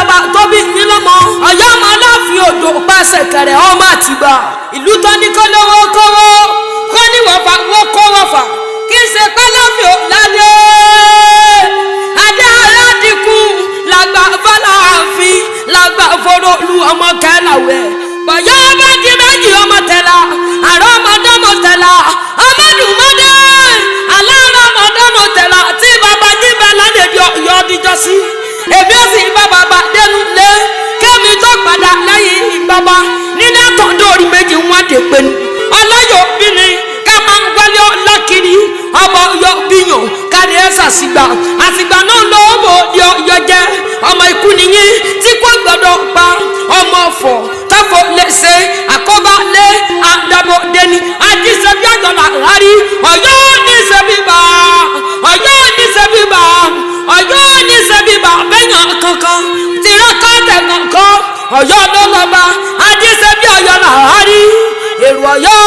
bàbá tó bí yín lọ́mọ Ọ̀yọ́ ọmọ Aláàfin Òjò pàṣẹ kẹrẹ ọmọ Àtìbà ìlú tó ní kó lówó kówó kó ní wọ́fà wó kó wọ́fà kì í ṣe pálọ́fì lálẹ́ adé aládìkú làgbà fọláàfin làgbà fọlọ́lù ọmọ kẹlàwẹ̀ bọ̀yọ́ bá di méjì ọmọ tẹ̀lá àrọ́ ọmọdọ́mọ tẹ̀lá Omodunmade alára ọmọdọ́mọ tẹ̀lá tí bàbá jíbẹ̀ lálejò Ọ̀yọ́ ọdíjọ́ sí èmi ó sì bá bàbá dẹnu lé kẹ́mi tó padà lẹ́yìn bàbá nínú àtọ̀dọ̀ orí méjì wọn dé pinnu ọlọ́yọ̀ bíní ká máa ń gbálẹ̀ ọlọ́kiri ọmọ Ọ̀yọ́ bíyàn kárí ẹ̀sà sígbà àtìgbà náà lọ́wọ́ di Ọ̀yọ́ jẹ́ ọmọ ikú nìyí tí kò gbọdọ̀ pa ọmọ ọ̀fọ̀ tọ́fọ̀ lè ṣe àkóbá lé àdàbọ̀ dẹni àjíṣẹ́bí àjọlá rárí Ọ̀yọ́ ní sẹ́bíbà Ọ̀yọ́ ní sẹ́bíbà Ọ̀yọ́ ní sẹ́bíbà bẹ́yàn kankan tìrọ́kọ́ tẹ̀ kankan Ọ̀yọ́ ló lọ́ba àjíṣẹ́bí Ọ̀yọ́ làárí èrò Ọ̀yọ́